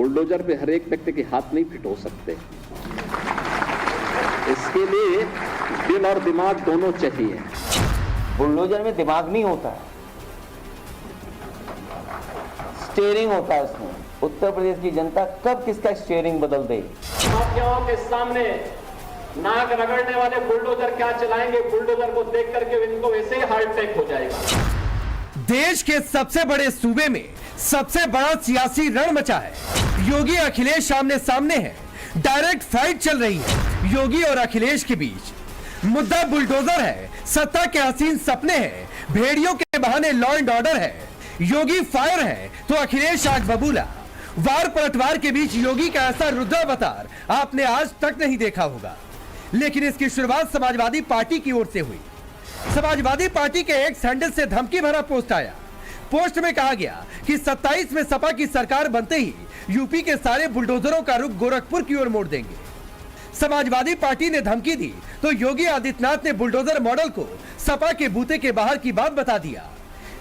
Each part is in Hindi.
बुलडोजर पे हर एक व्यक्ति के हाथ नहीं फिट हो सकते। इसके लिए दिल और दिमाग दोनों चाहिए। बुलडोजर में दिमाग नहीं होता है, स्टीयरिंग होता है उसमें। उत्तर प्रदेश की जनता कब किसका स्टीयरिंग बदल दे। माफियाओं के सामने नाक रगड़ने वाले बुलडोजर क्या चलाएंगे, बुलडोजर को देख करके इनको वैसे ही हार्ट अटैक हो जाएगा। देश के सबसे बड़े सूबे में सबसे बड़ा सियासी रण मचा है। योगी अखिलेश आमने सामने हैं, डायरेक्ट फाइट चल रही है योगी और अखिलेश के बीच। मुद्दा बुलडोजर है, सत्ता के हसीन सपने हैं, भेड़ियों के बहाने लॉ एंड ऑर्डर है। योगी फायर है तो अखिलेश आग बबूला। वार पलटवार के बीच योगी का ऐसा रुद्रावतार आपने आज तक नहीं देखा होगा। लेकिन इसकी शुरुआत समाजवादी पार्टी की ओर से हुई। समाजवादी पार्टी के एक हैंडल से धमकी भरा पोस्ट आया। पोस्ट में कहा गया कि 27 में सपा की सरकार बनते ही यूपी के सारे बुलडोजरों का रुख गोरखपुर की ओर मोड़ देंगे। समाजवादी पार्टी ने धमकी दी तो योगी आदित्यनाथ ने बुलडोजर मॉडल को सपा के बूते के बाहर की बात बता दिया।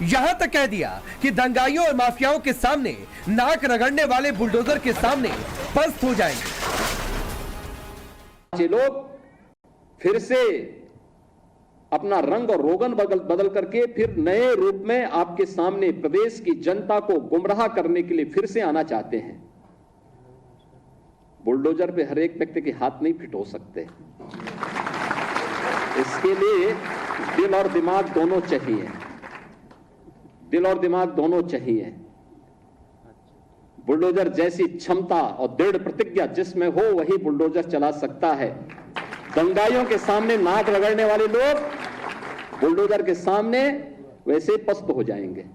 यहां तक कह दिया कि दंगाइयों और माफियाओं के सामने नाक रगड़ने वाले बुलडोजर के सामने पस्त हो जाएंगे। ये लोग फिर से अपना रंग और रोगन बदल करके फिर नए रूप में आपके सामने प्रदेश की जनता को गुमराह करने के लिए फिर से आना चाहते हैं। बुलडोजर पे हर एक व्यक्ति के हाथ नहीं फिट हो सकते। इसके लिए दिल और दिमाग दोनों चाहिए। दिल और दिमाग दोनों चाहिए। बुलडोजर जैसी क्षमता और दृढ़ प्रतिज्ञा जिसमें हो वही बुलडोजर चला सकता है। दंगाइयों के सामने नाक रगड़ने वाले लोग बुलडोजर के सामने वैसे पस्त हो जाएंगे।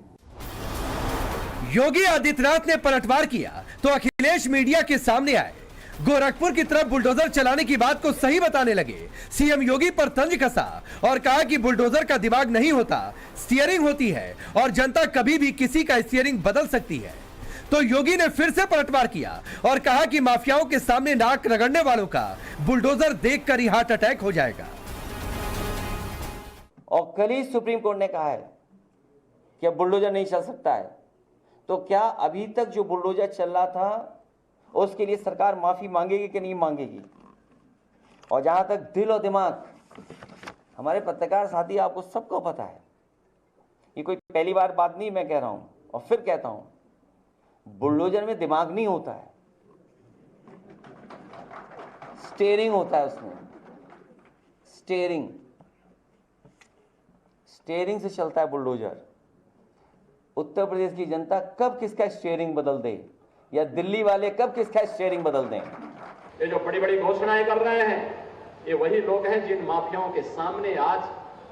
योगी आदित्यनाथ ने पलटवार किया तो अखिलेश मीडिया के सामने आए। गोरखपुर की तरफ बुलडोजर चलाने की बात को सही बताने लगे। सीएम योगी पर तंज कसा और कहा कि बुलडोजर का दिमाग नहीं होता, स्टीयरिंग होती है और जनता कभी भी किसी का स्टीयरिंग बदल सकती है। तो योगी ने फिर से पलटवार किया और कहा कि माफियाओं के सामने नाक रगड़ने वालों का बुलडोजर देखकर ही हार्ट अटैक हो जाएगा। और कल ही सुप्रीम कोर्ट ने कहा है कि अब बुलडोजर नहीं चल सकता है। तो क्या अभी तक जो बुलडोजर चल रहा था उसके लिए सरकार माफी मांगेगी कि नहीं मांगेगी? और जहां तक दिल और दिमाग, हमारे पत्रकार साथी आपको सबको पता है, ये कोई पहली बार बात नहीं मैं कह रहा हूं और फिर कहता हूं, बुलडोजर में दिमाग नहीं होता है, स्टीयरिंग होता है उसमें। स्टीयरिंग से चलता है बुलडोजर। उत्तर प्रदेश की जनता कब किसका स्टीयरिंग बदल दे या दिल्ली वाले कब किसका स्टीयरिंग बदल दें। ये जो बड़ी बड़ी घोषणाएं कर रहे हैं ये वही लोग हैं जिन माफियाओं के सामने आज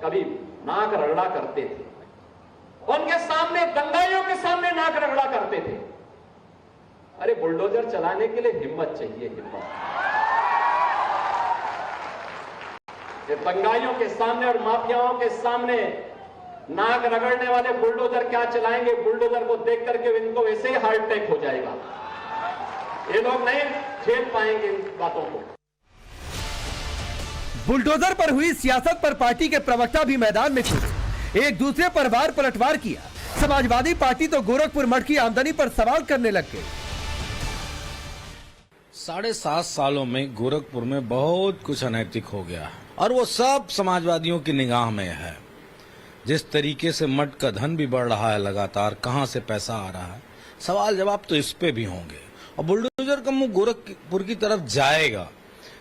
कभी नाक रगड़ा करते थे, उनके सामने दंगाइयों के सामने नाक रगड़ा करते थे। अरे बुलडोजर चलाने के लिए हिम्मत चाहिए, हिम्मत। ये दंगाइयों के सामने और माफियाओं के सामने नाक रगड़ने वाले बुलडोजर क्या चलाएंगे, बुलडोजर को देख करके इनको वैसे ही हार्ट अटैक हो जाएगा। ये लोग नहीं झेल पाएंगे इन बातों को। बुलडोजर पर हुई सियासत पर पार्टी के प्रवक्ता भी मैदान में कूदे, एक दूसरे पर वार पलटवार किया। समाजवादी पार्टी तो गोरखपुर मठ की आमदनी पर सवाल करने लग गई। 7.5 सालों में गोरखपुर में बहुत कुछ अनैतिक हो गया और वो सब समाजवादियों की निगाह में है। जिस तरीके से मठ का धन भी बढ़ रहा है लगातार, कहां से पैसा आ रहा है, सवाल जवाब तो इस पे भी होंगे। और बुलडोजर का मुंह गोरखपुर की तरफ जाएगा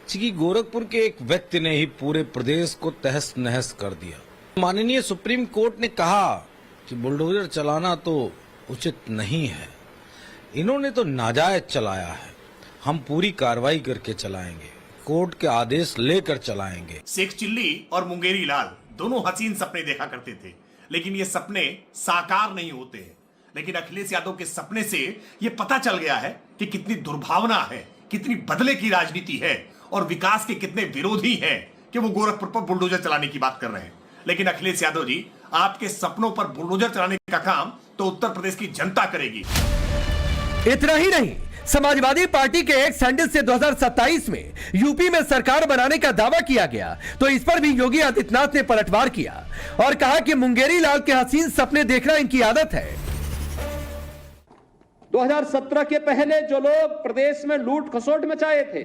क्योंकि गोरखपुर के एक व्यक्ति ने ही पूरे प्रदेश को तहस नहस कर दिया। माननीय सुप्रीम कोर्ट ने कहा कि बुलडोजर चलाना तो उचित नहीं है, इन्होंने तो नाजायज चलाया है, हम पूरी कार्रवाई करके चलाएंगे, कोर्ट के आदेश लेकर चलाएंगे। शेख चिल्ली और मुंगेरी लाल दोनों हसीन सपने देखा करते थे, लेकिन ये सपने साकार नहीं होते हैं। लेकिन अखिलेश यादव के सपने से ये पता चल गया है कि कितनी दुर्भावना है, कितनी बदले की राजनीति है और विकास के कितने विरोधी हैं कि वो गोरखपुर पर बुलडोजर चलाने की बात कर रहे हैं। लेकिन अखिलेश यादव जी, आपके सपनों पर बुलडोजर चलाने का काम तो उत्तर प्रदेश की जनता करेगी। इतना ही नहीं, समाजवादी पार्टी के एक सैंडल से 2027 में यूपी में सरकार बनाने का दावा किया गया तो इस पर भी योगी आदित्यनाथ ने पलटवार किया और कहा कि मुंगेरी लाल के हसीन सपने देखना इनकी आदत है। 2017 के पहले जो लोग प्रदेश में लूट खसोट मचाए थे,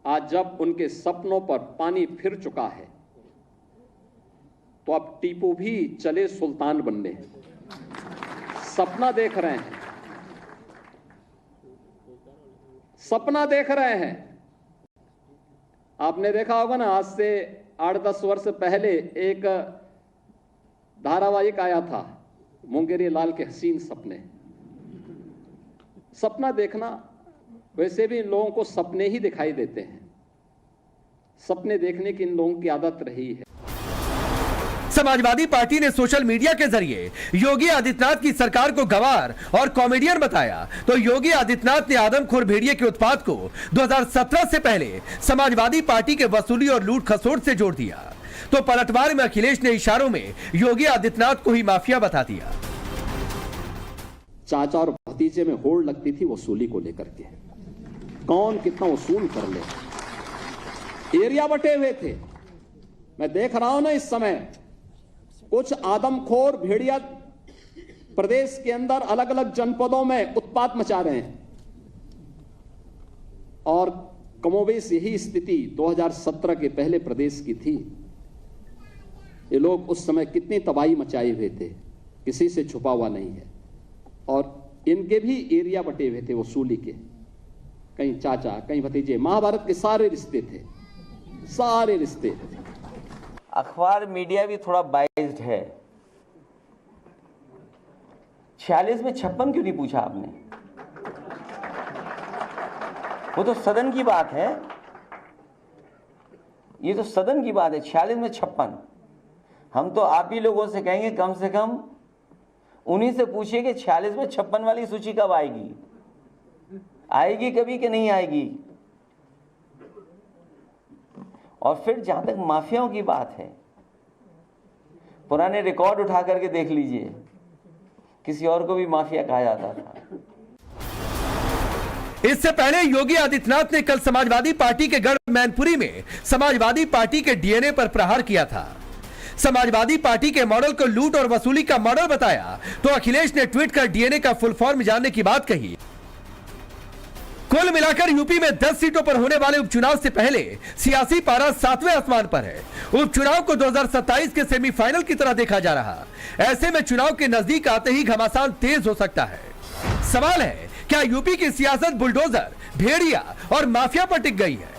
आज जब उनके सपनों पर पानी फिर चुका है, तो अब टीपू भी चले सुल्तान बनने। सपना देख रहे हैं, सपना देख रहे हैं। आपने देखा होगा ना, आज से 8-10 वर्ष पहले एक धारावाहिक आया था, मुंगेरी लाल के हसीन सपने। सपना देखना, वैसे भी इन लोगों को सपने ही दिखाई देते हैं। सपने देखने की इन लोगों की आदत रही है। समाजवादी पार्टी ने सोशल मीडिया के जरिए योगी आदित्यनाथ की सरकार को गंवार और कॉमेडियन बताया, तो योगी आदित्यनाथ ने आदमखोर भेड़िए के उत्पाद को 2017 से पहले समाजवादी पार्टी के वसूली और लूट खसोट से जोड़ दिया। तो पलटवार में अखिलेश ने इशारों में योगी आदित्यनाथ को ही माफिया बता दिया। चाचा और भतीजे में होड़ लगती थी वसूली को लेकर के, कौन कितना वसूल कर ले। एरिया बटे हुए थे। मैं देख रहा हूं ना, इस समय कुछ आदमखोर भेड़िया प्रदेश के अंदर अलग अलग जनपदों में उत्पात मचा रहे हैं, और कमोबेश यही स्थिति 2017 के पहले प्रदेश की थी। ये लोग उस समय कितनी तबाही मचाए हुए थे, किसी से छुपा हुआ नहीं है। और इनके भी एरिया बटे हुए थे वसूली के, कहीं चाचा कहीं भतीजे। महाभारत के सारे रिश्ते थे, सारे रिश्ते। अखबार मीडिया भी थोड़ा बाइज्ड है। 46 में 56 क्यों नहीं पूछा आपने? वो तो सदन की बात है, ये तो सदन की बात है। 46 में 56, हम तो आप ही लोगों से कहेंगे कम से कम उन्हीं से पूछिए कि 46 में 56 वाली सूची कब आएगी, आएगी कभी कि नहीं आएगी। और फिर जहां तक माफियाओं की बात है, पुराने रिकॉर्ड उठा करके देख लीजिए, किसी और को भी माफिया कहा जाता था। इससे पहले योगी आदित्यनाथ ने कल समाजवादी पार्टी के गढ़ मैनपुरी में समाजवादी पार्टी के डीएनए पर प्रहार किया था। समाजवादी पार्टी के मॉडल को लूट और वसूली का मॉडल बताया, तो अखिलेश ने ट्वीट कर डीएनए का फुल फॉर्म जानने की बात कही। कुल मिलाकर यूपी में 10 सीटों पर होने वाले उपचुनाव से पहले सियासी पारा 7वें आसमान पर है। उपचुनाव को 2027 के सेमीफाइनल की तरह देखा जा रहा। ऐसे में चुनाव के नजदीक आते ही घमासान तेज हो सकता है। सवाल है, क्या यूपी की सियासत बुलडोजर, भेड़िया और माफिया पर टिक गई है?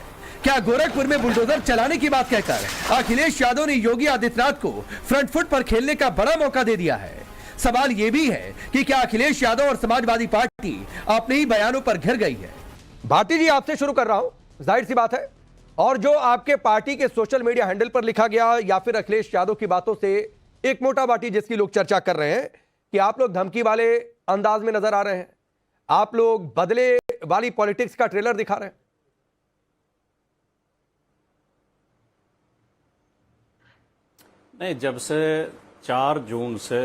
क्या गोरखपुर में बुलडोजर चलाने की बात कहकर अखिलेश यादव ने योगी आदित्यनाथ को फ्रंट फुट पर खेलने का बड़ा मौका दे दिया है? सवाल यह भी है कि क्या अखिलेश यादव और समाजवादी पार्टी अपने ही बयानों पर घिर गई है? भारती जी, आपसे शुरू कर रहा हूं। जाहिर सी बात है, और जो आपके पार्टी के सोशल मीडिया हैंडल पर लिखा गया या फिर अखिलेश यादव की बातों से एक मोटा बाटी जिसकी लोग चर्चा कर रहे हैं कि आप लोग धमकी वाले अंदाज में नजर आ रहे हैं, आप लोग बदले वाली पॉलिटिक्स का ट्रेलर दिखा रहे हैं। नहीं, जब से 4 जून से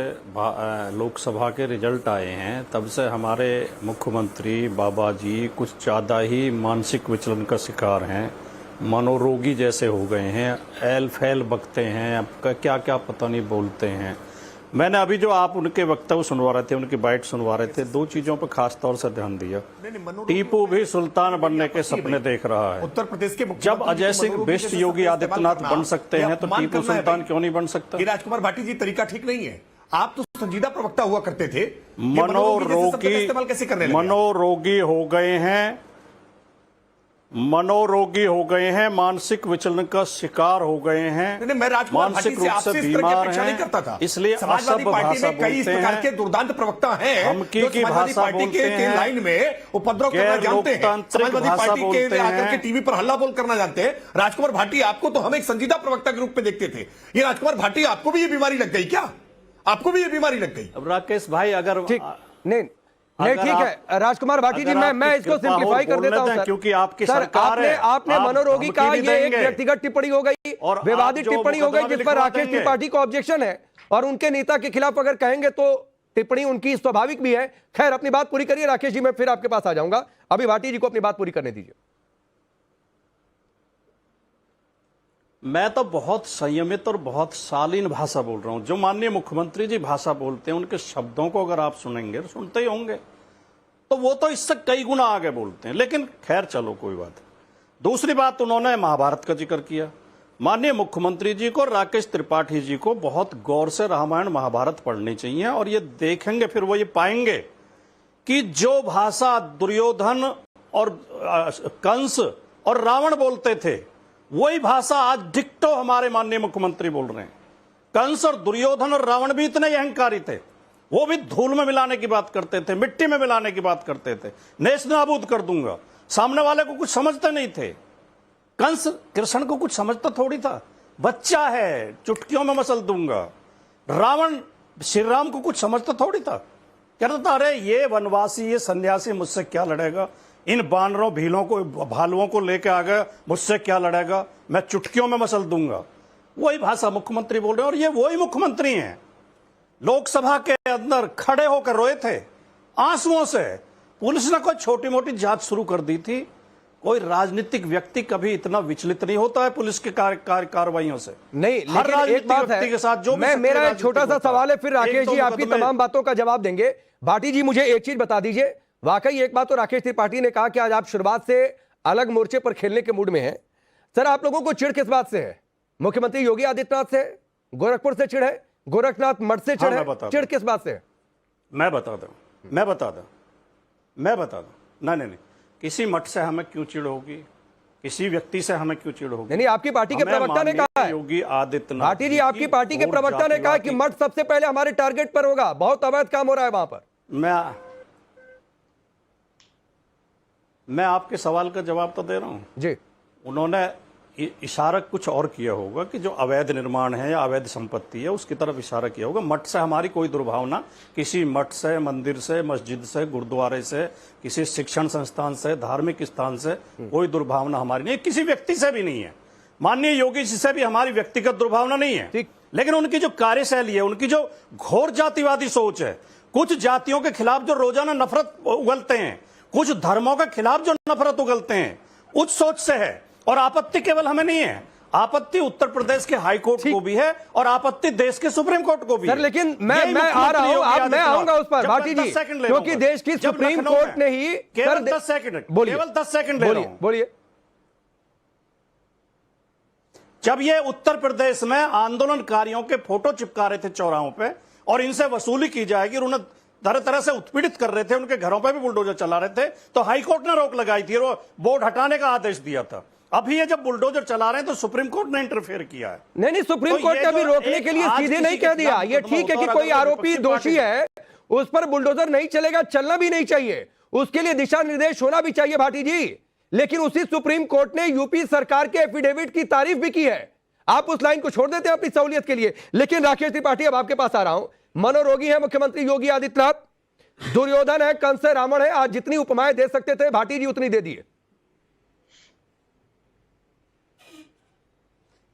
लोकसभा के रिजल्ट आए हैं, तब से हमारे मुख्यमंत्री बाबा जी कुछ ज़्यादा ही मानसिक विचलन का शिकार हैं, मनोरोगी जैसे हो गए हैं, ऐल फैल बकते हैं, आपका क्या क्या पता नहीं बोलते हैं। मैंने अभी जो आप उनके वक्तव्य सुनवा रहे थे, उनकी बाइट सुनवा रहे थे, 2 चीजों पर खास तौर से ध्यान दिया। टीपू भी सुल्तान बनने के सपने देख रहा है। उत्तर प्रदेश के जब अजय सिंह बिष्ट योगी आदित्यनाथ बन सकते हैं, तो टीपू सुल्तान क्यों नहीं बन सकता? राजकुमार भाटी जी, तरीका ठीक नहीं है। आप तो संजीदा प्रवक्ता हुआ करते थे, मनोरोगी हो गए हैं, मनोरोगी हो गए हैं, मानसिक विचलन का शिकार हो गए हैं, मैं राजकुमार भाटी से आपसे इस तरह की अपेक्षा नहीं करता था। इसलिए समाजवादी पार्टी में कई इस प्रकार के दुर्दांत प्रवक्ता हैं, धमकी की भाषा बोलते हैं, लाइन में उपद्रव करना जानते हैं, समाजवादी पार्टी के आकर के टीवी पर हल्ला बोल करना जानते हैं। राजकुमार भाटी, आपको तो हम एक संजीदा प्रवक्ता के रूप में देखते थे। ये राजकुमार भाटी, आपको भी ये बीमारी लग गई क्या? आपको भी ये बीमारी लग गई? अब राकेश भाई, अगर नहीं ठीक है राजकुमार भाटी जी, मैं इसको सिंप्लीफाई कर देता हूं सर, क्योंकि आपकी सरकार है। आपने मनोरोगी का ये एक व्यक्तिगत टिप्पणी हो गई और विवादित टिप्पणी हो गई, जिस पर राकेश त्रिपाठी को ऑब्जेक्शन है, और उनके नेता के खिलाफ अगर कहेंगे तो टिप्पणी उनकी स्वाभाविक भी है। खैर, अपनी बात पूरी करिए राकेश जी, मैं फिर आपके पास आ जाऊंगा। अभी भाटी जी को अपनी बात पूरी करने दीजिए। मैं तो बहुत संयमित और बहुत शालीन भाषा बोल रहा हूं। जो माननीय मुख्यमंत्री जी भाषा बोलते हैं, उनके शब्दों को अगर आप सुनेंगे, सुनते ही होंगे, तो वो तो इससे कई गुना आगे बोलते हैं। लेकिन खैर चलो कोई बात। दूसरी बात, उन्होंने महाभारत का जिक्र किया। माननीय मुख्यमंत्री जी को, राकेश त्रिपाठी जी को बहुत गौर से रामायण महाभारत पढ़नी चाहिए, और ये देखेंगे फिर वो ये पाएंगे कि जो भाषा दुर्योधन और कंस और रावण बोलते थे, वही भाषा आज डिक्टो हमारे माननीय मुख्यमंत्री बोल रहे हैं। कंस और दुर्योधन और रावण भी इतने अहंकारी थे, वो भी धूल में मिलाने की बात करते थे, मिट्टी में मिलाने की बात करते थे, नेस्त नाबूद कर दूंगा। सामने वाले को कुछ समझते नहीं थे। कंस कृष्ण को कुछ समझता थोड़ी था, बच्चा है, चुटकियों में मसल दूंगा। रावण श्री राम को कुछ समझता थोड़ी था, कहता था अरे ये वनवासी, ये सन्यासी मुझसे क्या लड़ेगा, इन बानरों भीलों को, भालुओं को लेके आ गया, मुझसे क्या लड़ेगा, मैं चुटकियों में मसल दूंगा। वही भाषा मुख्यमंत्री बोल रहे हैं, और ये वही मुख्यमंत्री हैं। लोकसभा के अंदर खड़े होकर रोए थे आंसुओं से। पुलिस ने कोई छोटी मोटी जांच शुरू कर दी थी। कोई राजनीतिक व्यक्ति कभी इतना विचलित नहीं होता है पुलिस के कार्रवाइयों से। नहीं, लेकिन एक बात है, के साथ जो मेरा एक छोटा सा सवाल है, फिर राकेश जी आपकी तमाम बातों का जवाब देंगे। भाटी जी, मुझे एक चीज बता दीजिए, वाकई एक बात तो राकेश त्रिपाठी ने कहा कि आज आप शुरुआत से अलग मोर्चे पर खेलने के मूड में हैं। सर, आप लोगों को चिढ़ किस बात से है? मुख्यमंत्री योगी आदित्यनाथ से, गोरखपुर से चिढ़ है, गोरखनाथ मठ से चिढ़ है, चिढ़ किस बात से है? मैं बता दूं। नहीं, किसी मठ से हमें क्यों चिढ़ होगी, किसी व्यक्ति से हमें क्यों चिढ़ होगी? नहीं, आपकी पार्टी के प्रवक्ता ने कहा है, योगी आदित्यनाथ भाटी जी, आपकी पार्टी के प्रवक्ता ने कहा कि मठ सबसे पहले हमारे टारगेट पर होगा, बहुत अवैध काम हो रहा है वहां पर। मैं आपके सवाल का जवाब तो दे रहा हूं जी। उन्होंने इशारा कुछ और किया होगा कि जो अवैध निर्माण है या अवैध संपत्ति है उसकी तरफ इशारा किया होगा। मठ से हमारी कोई दुर्भावना, किसी मठ से, मंदिर से, मस्जिद से, गुरुद्वारे से, किसी शिक्षण संस्थान से, धार्मिक स्थान से कोई दुर्भावना हमारी नहीं है, किसी व्यक्ति से भी नहीं है। माननीय योगी जी से भी हमारी व्यक्तिगत दुर्भावना नहीं है। लेकिन उनकी जो कार्यशैली है, उनकी जो घोर जातिवादी सोच है, कुछ जातियों के खिलाफ जो रोजाना नफरत उगलते हैं, कुछ धर्मों के खिलाफ जो नफरत उगलते हैं, उस सोच से है। और आपत्ति केवल हमें नहीं है, आपत्ति उत्तर प्रदेश के हाई कोर्ट को भी है, और आपत्ति देश के सुप्रीम कोर्ट को भी है। सर, लेकिन मैं आ रहा हूं, मैं आऊंगा उस पर भाटी जी, क्योंकि देश की सुप्रीम कोर्ट ने ही केवल 10 सेकंड, केवल 10 सेकंड ले रहा हूं। बोलिए। जब ये उत्तर प्रदेश में आंदोलनकारियों के फोटो चिपका रहे थे चौराहों पे, और इनसे वसूली की जाएगी, और उन्हें तरह तरह से उत्पीड़ित कर रहे थे, उनके घरों पे भी बुलडोजर चला रहे थे, तो हाईकोर्ट ने रोक लगाई थी और वो बोर्ड हटाने का आदेश दिया था। अभी ये जब बुलडोजर चला रहे हैं तो सुप्रीम कोर्ट ने इंटरफेयर किया है। नहीं, सुप्रीम कोर्ट ने अभी रोकने के लिए सीधे नहीं कह दिया। ये ठीक है कि कोई आरोपी दोषी है, उस पर बुलडोजर नहीं चलेगा, चलना भी नहीं चाहिए, उसके लिए दिशा निर्देश होना भी चाहिए भाटी जी। लेकिन उसी सुप्रीम कोर्ट ने यूपी सरकार के एफिडेविट की तारीफ भी की है। आप उस लाइन को छोड़ देते हैं अपनी सहूलियत के लिए। लेकिन राकेश त्रिपाठी, अब आपके पास आ रहा हूं। मनोरोगी है मुख्यमंत्री योगी आदित्यनाथ, दुर्योधन है, कंस है, रावण है, आज जितनी उपमाएं दे सकते थे भाटी जी उतनी दे दिए।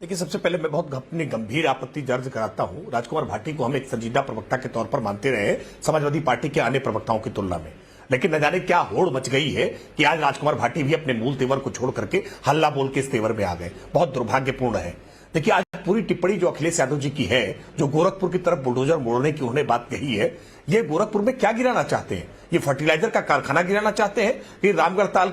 देखिए, सबसे पहले मैं बहुत अपनी गंभीर आपत्ति दर्ज कराता हूं। राजकुमार भाटी को हम एक संजीदा प्रवक्ता के तौर पर मानते रहे समाजवादी पार्टी के अन्य प्रवक्ताओं की तुलना में, लेकिन न जाने क्या होड़ मच गई है कि आज राजकुमार भाटी भी अपने मूल तेवर को छोड़ करके हल्ला बोल के इस तेवर में आ गए। बहुत दुर्भाग्यपूर्ण है। देखिए, आज पूरी टिप्पणी जो अखिलेश यादव जी की है, जो गोरखपुर की तरफ बुलडोजर मोड़ने की उन्होंने बात कही है, ये गोरखपुर में क्या गिराना चाहते हैं? ये फर्टिलाइजर का कारखाना गिराना चाहते हैं? ये रामगढ़ ताल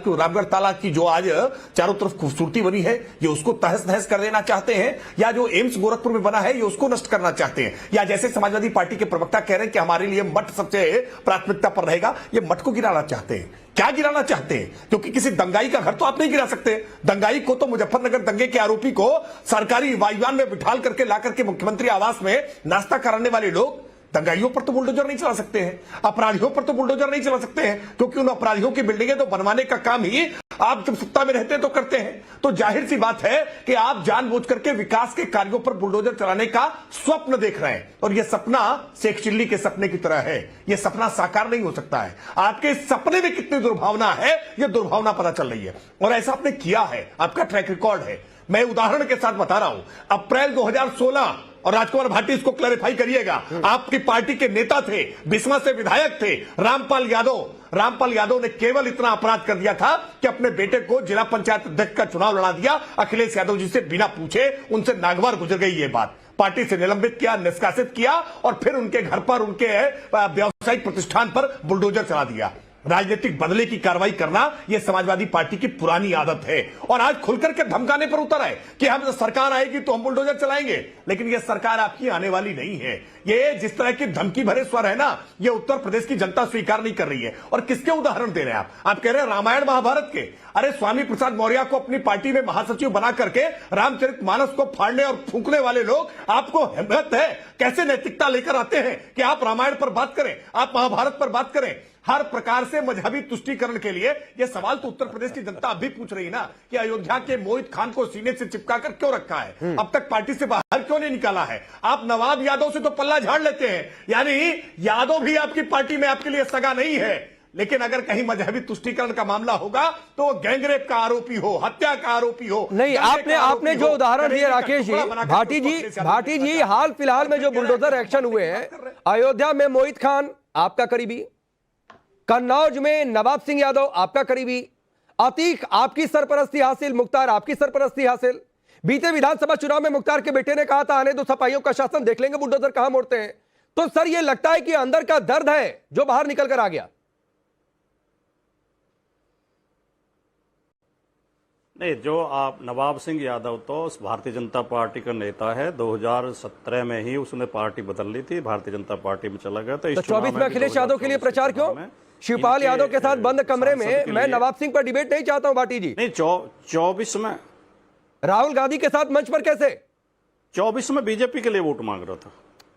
की जो आज चारों तरफ खूबसूरती बनी है, ये उसको तहस नहस कर देना चाहते हैं? या जो एम्स गोरखपुर में बना है, ये उसको नष्ट करना चाहते हैं? या जैसे समाजवादी पार्टी के प्रवक्ता कह रहे हैं कि हमारे लिए मठ सबसे प्राथमिकता पर रहेगा, ये मठ को गिराना चाहते हैं? क्या गिराना चाहते हैं? क्योंकि किसी दंगाई का घर तो आप नहीं गिरा सकते। दंगाई को तो, मुजफ्फरनगर दंगे के आरोपी को सरकारी वायुयान में बिठाल करके ला करके मुख्यमंत्री आवास में नाश्ता कराने वाले लोग, दंगाइयों पर तो बुलडोजर नहीं चला सकते हैं, अपराधियों पर तो बुलडोजर नहीं चला सकते हैं, क्योंकि उन अपराधियों की बिल्डिंगें तो बनवाने का काम ही आप जब सत्ता में रहते हैं तो करते हैं। तो जाहिर सी बात है कि आप जानबूझ करके विकास के कार्यों पर बुलडोजर चलाने का स्वप्न देख रहे हैं, और यह सपना शेख चिल्ली के सपने की तरह है। यह सपना साकार नहीं हो सकता है। आपके सपने में कितनी दुर्भावना है, यह दुर्भावना पता चल रही है, और ऐसा आपने किया है, आपका ट्रैक रिकॉर्ड है। मैं उदाहरण के साथ बता रहा हूं। अप्रैल 2016, और राजकुमार भाटी इसको क्लैरिफाई करिएगा, आपकी पार्टी के नेता थे, बिस्वा से विधायक थे रामपाल यादव ने केवल इतना अपराध कर दिया था कि अपने बेटे को जिला पंचायत अध्यक्ष का चुनाव लड़ा दिया अखिलेश यादव जी से बिना पूछे। उनसे नागवार गुजर गई ये बात। पार्टी से निलंबित किया, निष्कासित किया, और फिर उनके घर पर, उनके व्यावसायिक प्रतिष्ठान पर बुलडोजर चला दिया। राजनीतिक बदले की कार्रवाई करना यह समाजवादी पार्टी की पुरानी आदत है, और आज खुलकर के धमकाने पर उतर आए कि हम सरकार आएगी तो हम बुलडोजर चलाएंगे। लेकिन यह सरकार आपकी आने वाली नहीं है। ये जिस तरह की धमकी भरे स्वर है ना, ये उत्तर प्रदेश की जनता स्वीकार नहीं कर रही है। और किसके उदाहरण दे रहे हैं आप कह रहे हैं रामायण महाभारत के। अरे स्वामी प्रसाद मौर्य को अपनी पार्टी में महासचिव बना करके रामचरितमानस को फाड़ने और फूंकने वाले लोग, आपको हिम्मत है, कैसे नैतिकता लेकर आते हैं कि आप रामायण पर बात करें, आप महाभारत पर बात करें। हर प्रकार से मजहबी तुष्टीकरण के लिए यह सवाल तो उत्तर प्रदेश की जनता अब भी पूछ रही है ना कि अयोध्या के मोहित खान को सीने से चिपका कर क्यों रखा है, अब तक पार्टी से बाहर क्यों नहीं निकाला है। आप नवाब यादव से तो पल्ला झाड़ लेते हैं, यानी यादव भी आपकी पार्टी में आपके लिए सगा नहीं है। लेकिन अगर कहीं मजहबी तुष्टीकरण का मामला होगा तो वो गैंगरेप का आरोपी हो, हत्या का आरोपी हो। नहीं, आपने जो उदाहरण दिए राकेश जी, भाटी जी हाल फिलहाल में जो बुलडोजर एक्शन हुए हैं, अयोध्या में मोहित खान आपका करीबी, कन्नौज में नवाब सिंह यादव आपका करीबी, अतीक आपकी सरपरस्ती हासिल, मुख्तार आपकी सरपरस्ती हासिल। बीते विधानसभा चुनाव में मुख्तार के बेटे ने कहा था आने दो सपाइयों का शासन, देख लेंगे बुलडोजर कहां मोड़ते हैं। तो सर ये लगता है कि अंदर का दर्द है जो बाहर निकल कर आ गया। नहीं, जो आप नवाब सिंह यादव तो भारतीय जनता पार्टी का नेता है। 2017 में ही उसने पार्टी बदल ली थी, भारतीय जनता पार्टी में चला गया था। तो 24 में अखिलेश यादव के लिए प्रचार क्यों? शिवपाल यादव के साथ बंद कमरे में मैं नवाब सिंह पर डिबेट नहीं चाहता हूं भाटी जी। नहीं, 24 में राहुल गांधी के साथ मंच पर कैसे? 24 में बीजेपी के लिए वोट मांग रहा था।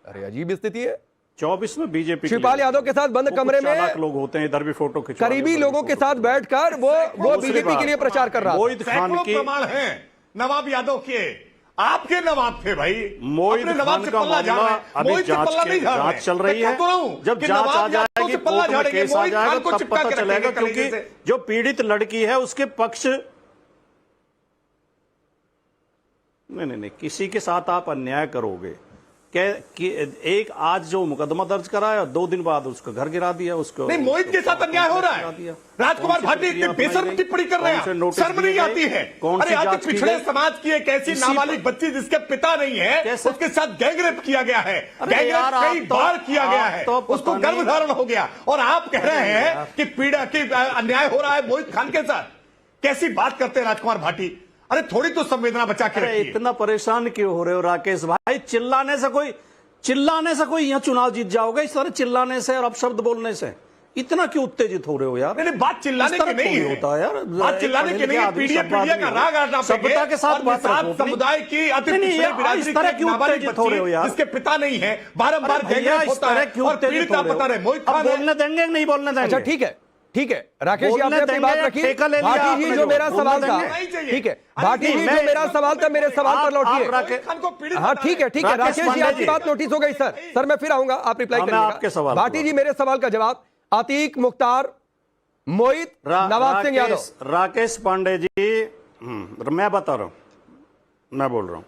अरे अजीब स्थिति है। 24 में बीजेपी, शिवपाल यादव के साथ बंद कमरे में लोग होते हैं, इधर भी फोटो खिंचवा, करीबी लोगों के साथ बैठकर वो बीजेपी के लिए प्रचार कर रहा है। मोहित खान की प्रमाण है नवाब यादव के, आपके नवाब थे भाई। मोहित खान का मामला अभी जांच चल रही है। जब जांच आ जाएगी, कोर्ट में केस आ जाएगा, तब पता चलेगा। क्योंकि जो पीड़ित लड़की है उसके पक्ष नहीं, किसी के साथ आप अन्याय करोगे कि एक आज जो मुकदमा दर्ज कराया, 2 दिन बाद उसका घर गिरा दिया। उसको नहीं, मोहित के साथ अन्याय हो रहा है। राजकुमार भाटी इतनी बेशर्म टिप्पणी कर रहे हैं, शर्म नहीं आती है। अरे आज पिछड़े समाज की एक ऐसी नाबालिग बच्ची जिसके पिता नहीं है, उसके साथ गैंगरेप किया गया है, गैंगरेप कई बार किया गया है, उसको गर्भधारण हो गया, और आप कह रहे हैं कि पीड़ा की अन्याय हो रहा है मोहित खान के साथ। कैसी बात करते हैं राजकुमार भाटी? अरे थोड़ी तो संवेदना बचा के रखिए। इतना परेशान क्यों हो रहे हो राकेश भाई? चिल्लाने से कोई यहाँ चुनाव जीत जाओगे? इस तरह चिल्लाने से और अपशब्द बोलने से इतना क्यों उत्तेजित हो रहे हो यार? नहीं, बात चिल्लाने की नहीं है, होता है यार, बात चिल्लाने की नहीं है। पीढ़ी का राग आना, सभ्यता के साथ बात रखो। समुदाय की अति पिछड़े बिरादरी की उत्तेजित हो रहे हो यार, जिसके पिता नहीं है, बारंबार गैंगरेप होता है और पीड़िता पता रहे मोहित खान बोलने देंगे नहीं बोलने देंगे? अच्छा ठीक है राकेश जी, आपने अपनी बात रखी। भाटी जी जो मेरा सवाल था, ठीक है भाटी जी जो मेरा सवाल था, मेरे सवाल पर लौटिए। हाँ ठीक है राकेश जी, आपकी बात नोटिस हो गई। सर मैं फिर आऊंगा, आप रिप्लाई करिएगा। भाटी जी मेरे सवाल का जवाब, अतीक, मुख्तार, मोहित, नवाब सिंह यादव। राकेश पांडे जी, मैं बता रहा हूं, मैं बोल रहा हूं,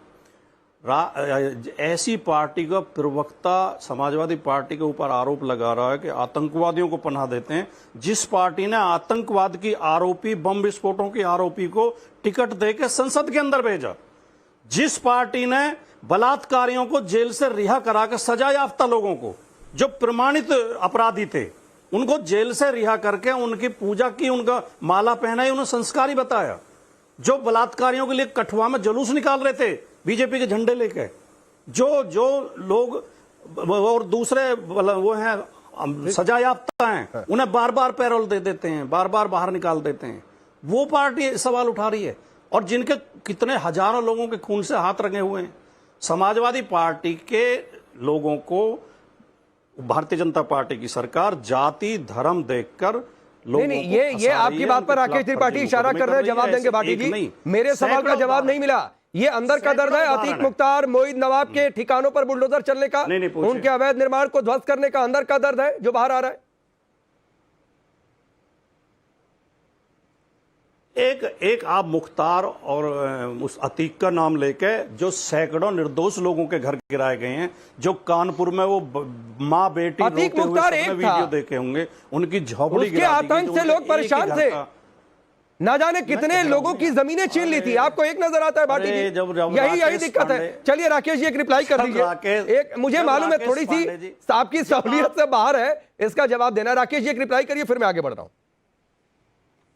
ऐसी पार्टी का प्रवक्ता समाजवादी पार्टी के ऊपर आरोप लगा रहा है कि आतंकवादियों को पनाह देते हैं। जिस पार्टी ने आतंकवाद की आरोपी, बम विस्फोटों की आरोपी को टिकट देकर संसद के अंदर भेजा, जिस पार्टी ने बलात्कारियों को जेल से रिहा कराकर, सजा याफ्ता लोगों को जो प्रमाणित अपराधी थे उनको जेल से रिहा करके उनकी पूजा की, उनका माला पहनाई, उन्हें संस्कारी बताया, जो बलात्कारियों के लिए कठुआ में जुलूस निकाल रहे थे बीजेपी के झंडे लेके, जो लोग और दूसरे वो हैं सजा याफ्ता हैं, उन्हें बार बार पैरोल दे देते हैं, बार बार बाहर निकाल देते हैं, वो पार्टी सवाल उठा रही है। और जिनके कितने हजारों लोगों के खून से हाथ रंगे हुए हैं। समाजवादी पार्टी के लोगों को भारतीय जनता पार्टी की सरकार जाति धर्म देखकर नहीं, ये आपकी बात पर राकेश त्रिपाठी इशारा कर रहे हैं, जवाब देंगे भाटी जी। मेरे सवाल का जवाब नहीं मिला। ये अंदर का दर्द है अतीक, मुख्तार, मोहित, नवाब के ठिकानों पर बुलडोजर चलने का, उनके अवैध निर्माण को ध्वस्त करने का अंदर का दर्द है जो बाहर आ रहा है। एक आप मुख्तार और उस अतीक का नाम लेके जो सैकड़ों निर्दोष लोगों के घर गिराए गए हैं, जो कानपुर में वो माँ बेटी अतीक रोते हुए मुख्तार सबने एक था। वीडियो देखे होंगे, उनकी झोपड़ी उसके गिरा दी गई, आतंक जो से उनके लोग एक ही परेशान घर थे। का। ना जाने कितने लोगों की जमीनें छीन ली थी। आपको एक नजर आता है भाटी अरे जी? जब यही राकेश दिक्कत है। पांडे- चलिए राकेश जी एक रिप्लाई कर जब दीजिए। राकेश- एक मुझे जब मालूम है राकेश थोड़ी सी पांडे जी- आपकी सहूलियत से बाहर है, इसका जवाब देना। राकेश जी एक रिप्लाई करिए, फिर मैं आगे बढ़ रहा हूं।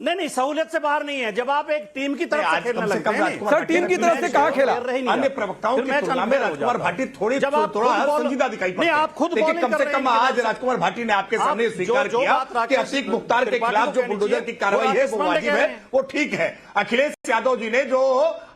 नहीं, सहूलियत से बाहर नहीं है। जब आप एक टीम की तरफ से आज खेलने कम से लगते कम हैं, राजकुमार सर, टीम की तरफ से कहां खेला? अन्य प्रवक्ताओं की तुलना में राजकुमार भाटी थोड़ा संजीदा दिखाई पड़ते हैं। आप खुद लेकिन बॉलिंग कम कर से रहे कम हैं आज राजकुमार भाटी ने आपके सामने जो- स्वीकार जो किया बात कि राकेश अतीक मुख्तार के त्रिपाठी खिलाफ को जो कहनी बुलडोजर चाहिए, की कार्रवाई वो है राकेश वो पांडे वाजिब कह है, रहे हैं। वो ठीक है। अखिलेश यादव जी ने जो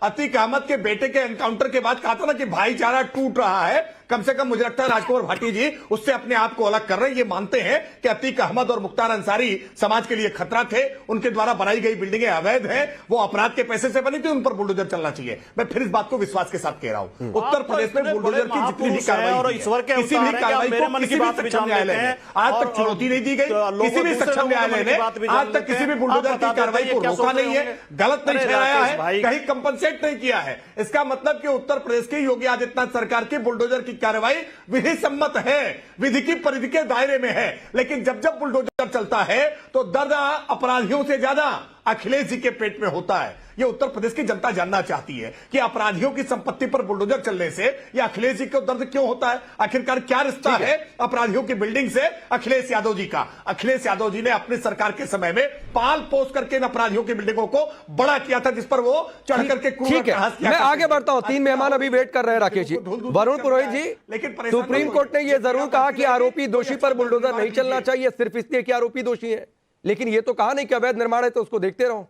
अतीक अहमद के बेटे के एनकाउंटर के बाद कहा था ना कि भाईचारा टूट रहा है, कम से कम मुझे लगता है राजकुमार भाटी जी उससे अपने आप को अलग कर रहे हैं। ये मानते हैं कि अतीक अहमद और मुख्तार अंसारी समाज के लिए खतरा थे, उनके द्वारा बनाई गई बिल्डिंगें अवैध हैं, वो अपराध के पैसे से बनी थी, उन पर बुलडोजर चलना चाहिए। मैं फिर इस बात को विश्वास के साथ कह रहा हूं। उत्तर प्रदेश में बुलडोजर की जितनी भी कार्रवाई और हुई है, ईश्वर के किसी भी अवतार हैं, कार्रवाई आप मेरे को मन की किसी भी बात भी सक्षम जान न्यायालय लेते ने हैं। आज और- तक चुनौती नहीं दी गई। लोगों किसी भी दूसरे सक्षम लोगों के न्यायालय मन ने की बात भी जान आज तक लेते किसी भी हैं। बुलडोजर आप की बता कार्रवाई देते को हैं, क्या रोका सोच रहे नहीं है, होंगे? गलत नहीं अरे ठहराया राकेश है, भाई, कहीं कंपनसेट नहीं किया है। इसका मतलब कि उत्तर प्रदेश की योगी आदित्यनाथ सरकार की बुलडोजर की कार्रवाई विधि सम्मत है, विधि की परिधि के दायरे में है। लेकिन जब जब बुलडोजर चलता है तो दर्द अपराधियों से ज्यादा अखिलेश जी के पेट में होता है। ये उत्तर प्रदेश की जनता जानना चाहती है कि अपराधियों की संपत्ति पर बुलडोजर चलने से ये अखिलेश जी को दर्द क्यों होता है। आखिरकार क्या रिश्ता है अपराधियों की बिल्डिंग से अखिलेश यादव जी का। अखिलेश यादव जी ने अपनी सरकार के समय में पाल पोस करके इन अपराधियों की बिल्डिंगों को बड़ा किया था, जिस पर वो चढ़ करके ठीक है, मैं आगे बढ़ता हूं। 3 मेहमान अभी वेट कर रहे हैं राकेश जी। वरुण पुरोहित जी, लेकिन सुप्रीम कोर्ट ने यह जरूर कहा कि आरोपी दोषी पर बुलडोजर नहीं चलना चाहिए सिर्फ इसलिए कि आरोपी दोषी है, लेकिन यह तो कहा नहीं कि अवैध निर्माण है तो उसको देखते रहो।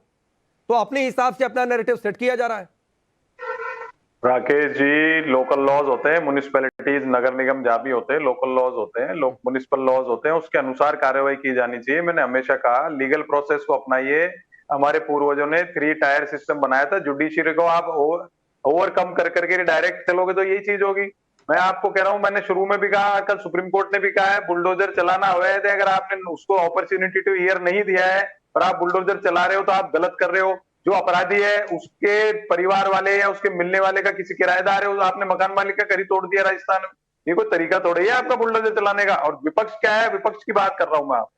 तो अपने हिसाब से अपना नैरेटिव सेट किया जा रहा है। राकेश जी, लोकल लॉज होते हैं, म्युनिसिपैलिटीज नगर निगम जहाँ भी होते हैं लोकल लॉज होते हैं, म्युनिसिपल लॉज होते हैं, उसके अनुसार कार्रवाई की जानी चाहिए। मैंने हमेशा कहा लीगल प्रोसेस को अपनाइए। हमारे पूर्वजों ने 3 टायर सिस्टम बनाया था। जुडिशरी को आप ओवरकम कर करके डायरेक्ट चलोगे तो यही चीज होगी। मैं आपको कह रहा हूं, मैंने शुरू में भी कहा, कल सुप्रीम कोर्ट ने भी कहा है बुलडोजर चलाना अवैध है। अगर आपने उसको अपॉर्चुनिटी टू हियर नहीं दिया है और आप बुलडोजर चला रहे हो तो आप गलत कर रहे हो। जो अपराधी है उसके परिवार वाले या उसके मिलने वाले का किसी किराएदार है, आपने मकान मालिक का घर ही तोड़ दिया राजस्थान में, ये कोई तरीका थोड़ा ही है आपका बुलडोजर चलाने का। और विपक्ष क्या है, विपक्ष की बात कर रहा हूं मैं। आप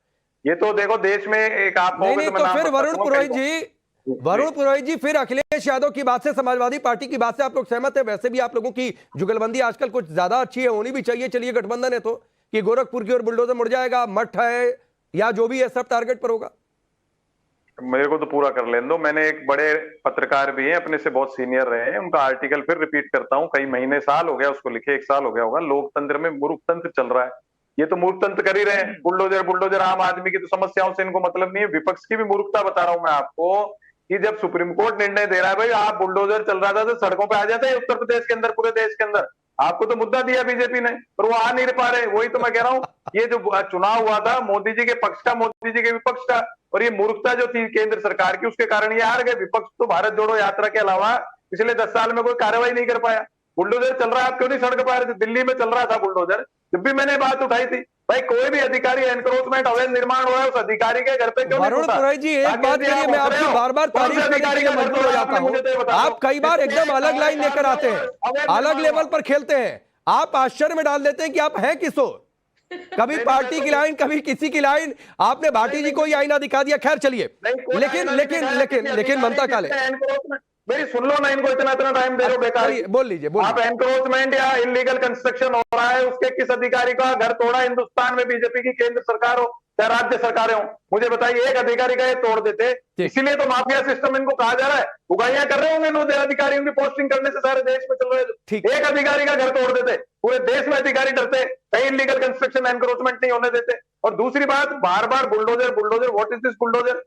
ये तो देखो देश में एक आप नहीं नहीं, तो फिर वरुण पुरोहित जी फिर अखिलेश यादव की बात से, समाजवादी पार्टी की बात से आप लोग सहमत है? वैसे भी आप लोगों की जुगलबंदी आजकल कुछ ज्यादा अच्छी है, होनी भी चाहिए। चलिए गठबंधन है तो कि गोरखपुर की ओर बुलडोजर मुड़ जाएगा, मठ है या जो भी है सब टारगेट पर होगा। मेरे को तो पूरा कर लेने दो। मैंने एक बड़े पत्रकार भी हैं, अपने से बहुत सीनियर रहे हैं, उनका आर्टिकल फिर रिपीट करता हूं। कई महीने साल हो गया उसको लिखे, 1 साल हो गया होगा। लोकतंत्र में मूर्खतंत्र चल रहा है। ये तो मूर्खतंत्र कर ही रहे हैं। बुलडोजर आम आदमी की तो समस्याओं से इनको मतलब नहीं है। विपक्ष की भी मूर्खता बता रहा हूं मैं आपको कि जब सुप्रीम कोर्ट निर्णय दे रहा है भाई आप बुलडोजर चल रहा था तो सड़कों पे आ जाते हैं उत्तर प्रदेश के अंदर, पूरे देश के अंदर। आपको तो मुद्दा दिया बीजेपी ने, पर वो आ नहीं पा रहे। वही तो मैं कह रहा हूं, ये जो चुनाव हुआ था मोदी जी के पक्ष का, मोदी जी के विपक्ष का, और ये मूर्खता जो थी केंद्र सरकार की, उसके कारण ये हार गए। विपक्ष तो भारत जोड़ो यात्रा के अलावा पिछले 10 साल में कोई कार्रवाई नहीं कर पाया। बुलडोजर चल रहा है, आप क्यों नहीं सड़क पर आ रहे थे? दिल्ली में चल रहा था बुलडोजर, जब भी मैंने बात उठाई थी भाई कोई भी अधिकारी एनक्रोचमेंट अवैध निर्माण हो रहा है उस अधिकारी के घर पे क्यों नहीं वरुण घुसा? पुरोहित जी एक बात करिए, मैं आपकी बार बार तारीफ करने के लिए मजबूर हो जाता हूं। आप कई बार एकदम अलग लाइन लेकर आते हैं, अलग लेवल पर खेलते हैं। आप आश्चर्य में डाल देते हैं कि आप हैं किसो, कभी पार्टी की लाइन, कभी किसी की लाइन। आपने भाटी जी को ही आईना दिखा दिया। खैर चलिए, लेकिन ममता काले मेरी सुन लो ना, इनको इतना टाइम दे रहे हो बेकार। बोल लीजिए। आप एनक्रोचमेंट या इलीगल कंस्ट्रक्शन हो रहा है उसके किस अधिकारी का घर तोड़ा? हिंदुस्तान में बीजेपी की केंद्र सरकार हो चाहे राज्य सरकारें हो, मुझे बताइए एक अधिकारी का ये तोड़ देते। इसीलिए तो माफिया सिस्टम इनको कहा जा रहा है। उगाइयां कर रहे होंगे इन अधिकारियों की पोस्टिंग करने से सारे देश में चल रहे। एक अधिकारी का घर तोड़ देते, पूरे देश में अधिकारी डरते, कहीं इलीगल कंस्ट्रक्शन एनक्रोचमेंट नहीं होने देते। और दूसरी बात, बार बार bulldozer what is this bulldozer?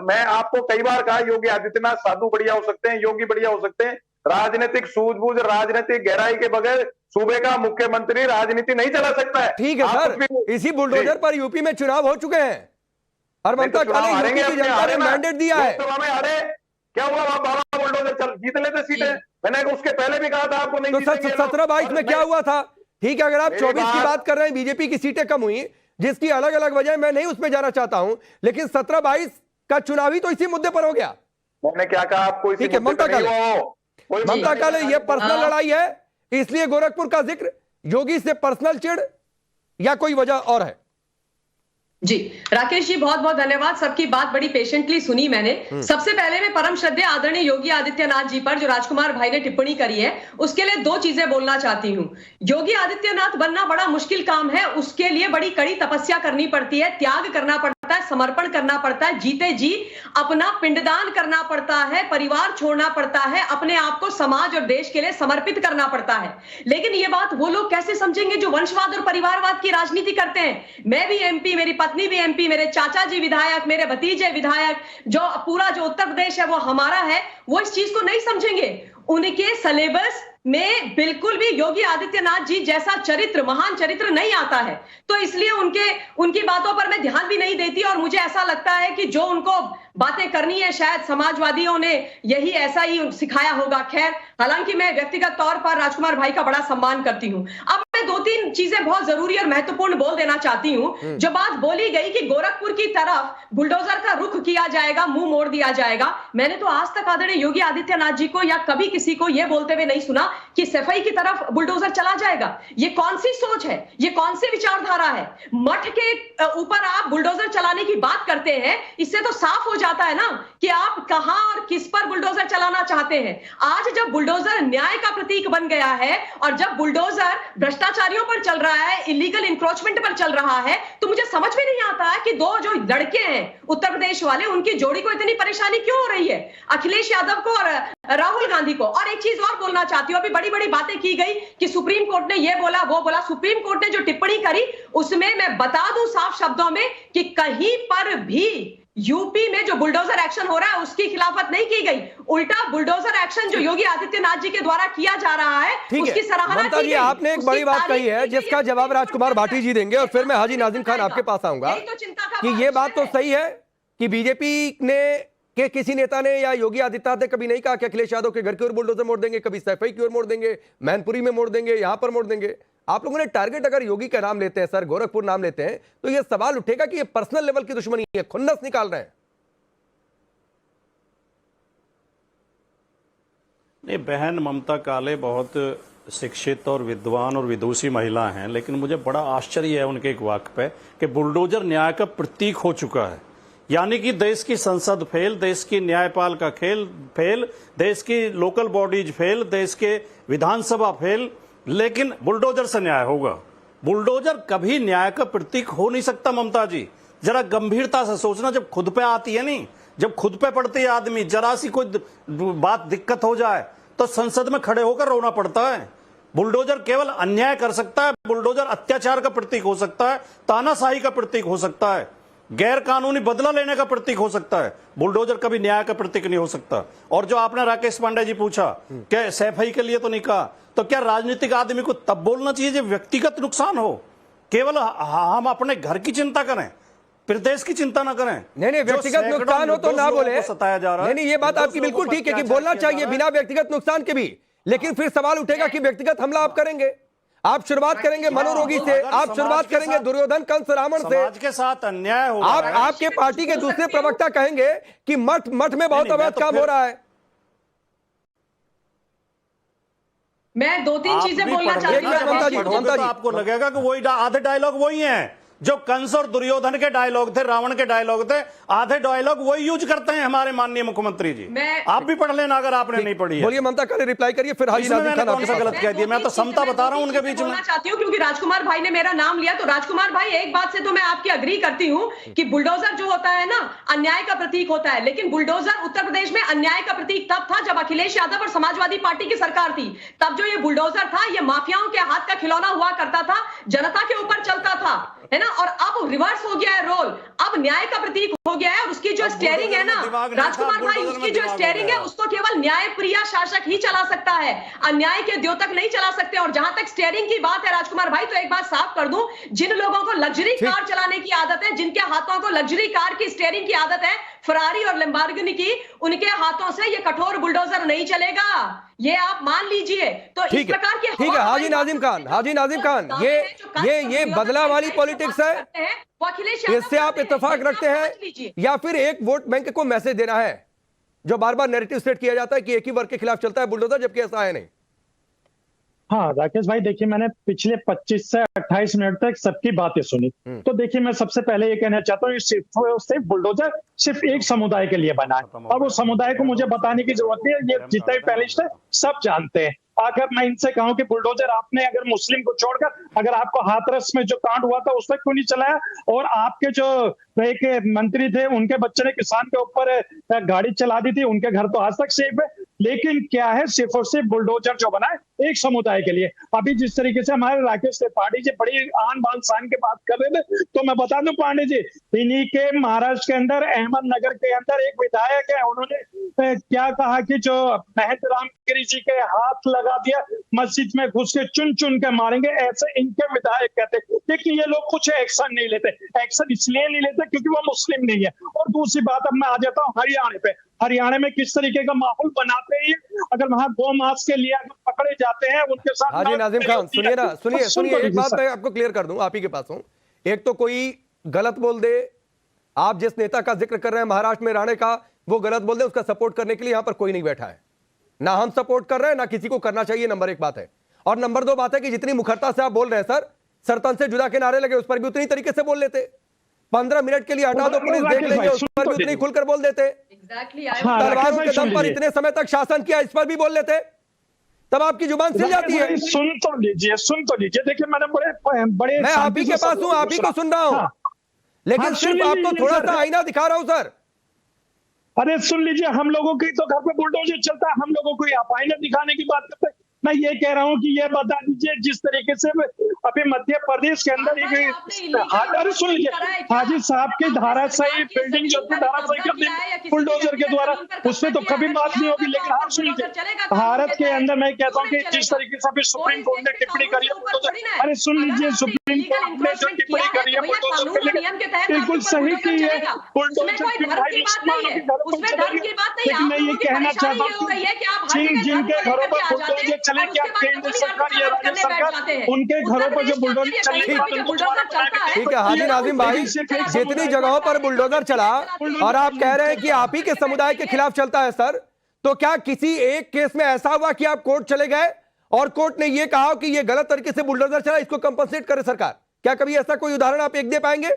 मैं आपको कई बार कहा योगी आदित्यनाथ साधु बढ़िया हो सकते हैं, योगी बढ़िया हो सकते हैं, राजनीतिक सूझबूझ राजनीतिक गहराई के बगैर सूबे का मुख्यमंत्री राजनीति नहीं चला सकता है। ठीक है सर, इसी बुलडोजर पर यूपी में चुनाव हो चुके हैं और ममता काले यूपी की जनता ने मैंडेट दिया है। क्या हुआ? बाबा बुलडोजर चल जीत लेते सीटें। मैंने उसके पहले भी कहा था आपको नहीं। तो 17-22 में क्या हुआ था? ठीक है, अगर आप 24 की बात कर रहे हैं, बीजेपी की सीटें कम हुई, जिसकी अलग अलग वजह मैं नहीं उसमें जाना चाहता हूं, लेकिन 17-22 का चुनाव ही तो इसी मुद्दे पर हो गया। मैंने क्या कहा आपको? ठीक है, ममता काले ये पर्सनल लड़ाई है, इसलिए गोरखपुर का जिक्र, योगी से पर्सनल चिढ़ या कोई वजह और है? जी राकेश जी, बहुत बहुत धन्यवाद। सबकी बात बड़ी पेशेंटली सुनी मैंने। सबसे पहले मैं परम श्रद्धेय आदरणीय योगी आदित्यनाथ जी पर जो राजकुमार भाई ने टिप्पणी करी है उसके लिए दो चीजें बोलना चाहती हूँ। योगी आदित्यनाथ बनना बड़ा मुश्किल काम है, उसके लिए बड़ी कड़ी तपस्या करनी पड़ती है, त्याग करना पड़ता है, समर्पण करना पड़ता है, जीते जी अपना पिंडदान करना पड़ता है, परिवार छोड़ना पड़ता है, अपने आप को समाज और देश के लिए समर्पित करना पड़ता है। लेकिन ये बात वो लोग कैसे समझेंगे जो वंशवाद और परिवारवाद की राजनीति करते हैं। मैं भी एमपी, मेरी पत्नी भी एमपी, मेरे चाचा जी विधायक, मेरे भतीजे विधायक, जो पूरा जो उत्तर प्रदेश है वो हमारा है, वो इस चीज को नहीं समझेंगे। उनके सिलेबस में बिल्कुल भी योगी आदित्यनाथ जी जैसा चरित्र, महान चरित्र नहीं आता है, तो इसलिए उनकी बातों पर मैं ध्यान भी नहीं देती। और मुझे ऐसा लगता है कि जो उनको बातें करनी है शायद समाजवादियों ने यही ऐसा ही सिखाया होगा। खैर, हालांकि मैं व्यक्तिगत तौर पर राजकुमार भाई का बड़ा सम्मान करती हूं। अब मैं दो तीन चीजें बहुत जरूरी और महत्वपूर्ण बोल देना चाहती हूं। जो बात बोली गई कि गोरखपुर की तरफ बुलडोजर का रुख किया जाएगा, मुंह मोड़ दिया जाएगा, मैंने तो आज तक आदरणीय योगी आदित्यनाथ जी को या कभी किसी को यह बोलते हुए नहीं सुना कि सफाई की तरफ बुलडोजर चला जाएगा। ये कौन सी सोच है, ये कौन सी विचारधारा है? मठ के ऊपर आप बुलडोजर चलाने की बात करते हैं, इससे तो साफ हो जाता है ना कि आप कहां और किस पर बुलडोजर चलाना चाहते हैं। आज जब बुलडोजर न्याय का प्रतीक बन गया है और जब बुलडोजर भ्रष्टाचारियों पर चल रहा है, इलीगल इंक्रोचमेंट पर चल रहा है, तो मुझे समझ में नहीं आता है कि दो जो लड़के हैं उत्तर प्रदेश वाले, उनकी जोड़ी को इतनी परेशानी क्यों हो रही है, अखिलेश यादव को और राहुल गांधी को। और एक चीज और बोलना चाहती हूँ, अभी बड़ी बड़ी बातें की गई कि सुप्रीम कोर्ट ने ये बोला वो बोला। सुप्रीम कोर्ट ने जो टिप्पणी करी उसमें मैं बता दूं साफ शब्दों में कि कहीं पर भी यूपी में जो बुलडोजर एक्शन हो रहा है उसकी खिलाफत नहीं की गई, उल्टा बुलडोजर एक्शन जो योगी आदित्यनाथ जी के द्वारा किया जा रहा है उसकी सराहना की गई। आपने एक बड़ी बात कही है जिसका जवाब राजकुमार भाटी जी देंगे और फिर मैं हाजी नाजिम खान आपके पास आऊंगा कि ये बात तो सही है कि बीजेपी ने के किसी नेता ने या योगी आदित्यनाथ ने कभी नहीं कहा कि अखिलेश यादव के घर की ओर बुलडोजर मोड़ देंगे, कभी सैफई की ओर मोड़ देंगे, मैनपुरी में मोड़ देंगे, यहां पर मोड़ देंगे। आप लोगों ने टारगेट अगर योगी का नाम लेते हैं, सर गोरखपुर नाम लेते हैं, तो यह सवाल उठेगा कि यह पर्सनल लेवल की दुश्मनी है, खुन्नस निकाल रहे हैं। नहीं, बहन ममता काले बहुत शिक्षित और विद्वान और विदुषी महिला हैं, लेकिन मुझे बड़ा आश्चर्य है उनके एक वाक्य पे कि बुलडोजर न्याय का प्रतीक हो चुका है। यानी कि देश की संसद फेल, देश की न्यायपाल का खेल फेल, देश की लोकल बॉडीज फेल, देश के विधानसभा फेल, लेकिन बुलडोजर से न्याय होगा। बुलडोजर कभी न्याय का प्रतीक हो नहीं सकता। ममता जी जरा गंभीरता से सोचना, जब खुद पे आती है नहीं, जब खुद पे पड़ती है आदमी, जरा सी कोई बात दिक्कत हो जाए तो संसद में खड़े होकर रोना पड़ता है। बुलडोजर केवल अन्याय कर सकता है, बुलडोजर अत्याचार का प्रतीक हो सकता है, तानाशाही का प्रतीक हो सकता है, गैर कानूनी बदला लेने का प्रतीक हो सकता है। बुलडोजर कभी न्याय का प्रतीक नहीं हो सकता। और जो आपने राकेश पांडे जी पूछा कि सैफई के लिए तो नहीं कहा, तो क्या राजनीतिक आदमी को तब बोलना चाहिए जब व्यक्तिगत नुकसान हो? केवल हम अपने घर की चिंता करें, प्रदेश की चिंता ना करें। नहीं, व्यक्तिगत नुकसान हो तो ना बोले, सताया जा रहा है। नहीं, ये बात आपकी बिल्कुल ठीक है कि बोलना चाहिए बिना व्यक्तिगत नुकसान के भी, लेकिन फिर सवाल उठेगा कि व्यक्तिगत हमला आप करेंगे, आप शुरुआत करेंगे मनोरोगी से, आप शुरुआत करेंगे दुर्योधन कंस रावण से, समाज के साथ अन्याय हो, आपके पार्टी के दूसरे प्रवक्ता कहेंगे कि मठ में बहुत अवैध काम हो रहा है। मैं दो तीन चीजें बोलना चाहती हूं। आपको लगेगा कि वही आधे डायलॉग वही हैं जो कंस और दुर्योधन के डायलॉग थे, रावण के डायलॉग थे, आधे डायलॉग वही यूज करते हैं हमारे माननीय मुख्यमंत्री जी। आप भी पढ़ लेना अगर आपने नहीं पढ़ी है। बोलिए ममता काले, रिप्लाई करिए, फिर हाजी नाजिम खान कौन सा गलत कह दिया? मैं तो समता बता रहा हूं उनके बीच में। चाहती हूं क्योंकि राजकुमार भाई ने मेरा नाम लिया, तो राजकुमार भाई एक बात से तो मैं आपकी अग्री करती हूं कि बुलडोजर जो होता है ना अन्याय का प्रतीक होता है, लेकिन बुलडोजर उत्तर प्रदेश में अन्याय का प्रतीक तब था जब अखिलेश यादव और समाजवादी पार्टी की सरकार थी। तब जो ये बुलडोजर था ये माफियाओं के हाथ का खिलौना हुआ करता था, जनता के ऊपर चलता था, है ना। और अब रिवर्स हो गया है रोल, अब न्याय का प्रतीक हो गया है। और उसकी जो स्टीयरिंग है ना राजकुमार भाई, उसकी जो स्टीयरिंग है उसको केवल न्याय प्रिय शासक ही चला सकता है, अन्याय के द्योतक नहीं चला सकते। और जहां तक स्टीयरिंग की बात है राजकुमार भाई, तो एक बात साफ कर दूं, जिन लोगों को लग्जरी कार चलाने की आदत है, जिनके हाथों को लग्जरी कार की स्टीयरिंग की आदत है, फरारी और लैम्बोर्गिनी की, उनके हाथों से ये कठोर बुलडोजर नहीं चलेगा, ये आप मान लीजिए। तो इस प्रकार की ठीक है हाजी नाजिम खान, ये बदला वाली पॉलिटिक्स है, वो अखिलेश यादव इससे आप इत्तेफाक रखते हैं, या फिर एक वोट बैंक को मैसेज देना है जो बार बार नैरेटिव सेट किया जाता है कि एक ही वर्ग के खिलाफ चलता है बुलडोजर, जबकि ऐसा है नहीं। हाँ राकेश भाई, देखिए मैंने पिछले 25 से 28 मिनट तक सबकी बातें सुनी। तो देखिए मैं सबसे पहले ये कहना चाहता हूँ, सिर्फ बुलडोजर सिर्फ एक समुदाय के लिए बना है, और वो समुदाय को मुझे बताने की जरूरत नहीं है, ये जितने भी पैनलिस्ट है सब जानते हैं। अगर मैं इनसे कहूं कि बुलडोजर आपने अगर मुस्लिम को छोड़कर अगर आपको हाथरस में जो कांड हुआ था उसमें क्यों नहीं चलाया, और आपके जो एक मंत्री थे उनके बच्चे ने किसान के ऊपर गाड़ी चला दी थी, उनके घर तो आज तक सेफ है। लेकिन क्या है, सिर्फ और सिर्फ बुलडोजर जो बना है एक समुदाय के लिए। अभी जिस तरीके से हमारे राकेश त्रिपाठी जी बड़ी आन बान शान की बात कर रहे थे, तो मैं बता दूं पांडे जी, इन्हीं के महाराष्ट्र के अंदर अहमदनगर के अंदर एक विधायक है, उन्होंने क्या कहा कि जो महेंद्र रामगिरी जी के हाथ लगा दिया, मस्जिद में घुस के चुन चुन के मारेंगे, ऐसे इनके विधायक कहते। लेकिन ये लोग कुछ एक्शन नहीं लेते, एक्शन इसलिए नहीं लेते क्योंकि वो मुस्लिम नहीं है। और दूसरी बात, अब मैं आ जाता हूँ हरियाणा पे। हरियाणा में किस तरीके का माहौल बनाते हैं, अगर वहां गौ मांस के लिए अगर पकड़े जाते हैं उनके साथ। हाजी नाजिम खान सुनिए ना, सुनिए एक बात मैं आपको क्लियर कर दूं, आप ही के पास हूं। एक तो कोई गलत बोल दे, आप जिस नेता का जिक्र कर रहे हैं महाराष्ट्र में रहने का, वो गलत बोल दे, उसका सपोर्ट करने के लिए यहां पर कोई नहीं बैठा है, ना हम सपोर्ट कर रहे हैं ना किसी को करना चाहिए, नंबर एक बात है। और नंबर दो बात है कि जितनी मुखरता से आप बोल रहे हैं सर, सरतन से जुदा के नारे लगे उस पर भी उतनी तरीके से बोल लेते। 15 मिनट के लिए हटा दो, पुलिस देख लेंगे, उस पर भी उतनी खुलकर बोल देते। तलवारों के दम पर इतने समय तक शासन किया, इस पर भी बोल लेते, तब आपकी जुबान सिल जाती है। सुन तो लीजिए, देखिए मैंने बड़े मैं आप ही के पास हूं, आप ही को सुन रहा हूं, लेकिन सिर्फ आपको थोड़ा सा आईना दिखा रहा हूं सर। अरे सुन लीजिए, हम लोगों की तो घर पे बुलडोजर चलता है, हम लोगों को आप आईना दिखाने की बात करते हैं। मैं ये कह रहा हूँ कि ये बता दीजिए, जिस तरीके से अभी मध्य प्रदेश के अंदर अरे सुन लीजिए, हाजी साहब की धाराशाही बिल्डिंग जो थी धाराशाही कर दी बुलडोजर के द्वारा, उसमें तो कभी बात नहीं होगी। लेकिन आप सुन लीजिए, भारत के अंदर मैं कहता हूँ कि जिस तरीके से अभी सुप्रीम कोर्ट ने टिप्पणी करी है बुलडोजर, अरे सुन लीजिए, सुप्रीम कोर्ट ने जो टिप्पणी करी है बुलडोजर के लिए बिल्कुल सही की है। बुलडोजर की भाई मुसलमानों के घरों पर चलेगी, लेकिन मैं ये कहना चाहता हूँ जिनके घरों पर बुलडोजर चले, क्या केंद्र सरकार या राज्य सरकार उनके घरों पर जो बुलडोजर चले। ठीक है हाजी नाजिम भाई, जितनी जगहों पर बुलडोजर चला और आप कह रहे हैं कि आप ही के समुदाय के खिलाफ चलता है सर, तो क्या किसी एक केस में ऐसा हुआ कि आप कोर्ट चले गए और कोर्ट ने यह कहा कि यह गलत तरीके से बुलडोजर चला, इसको कंपनसेट करे सरकार? क्या कभी ऐसा कोई उदाहरण आप एक दे पाएंगे?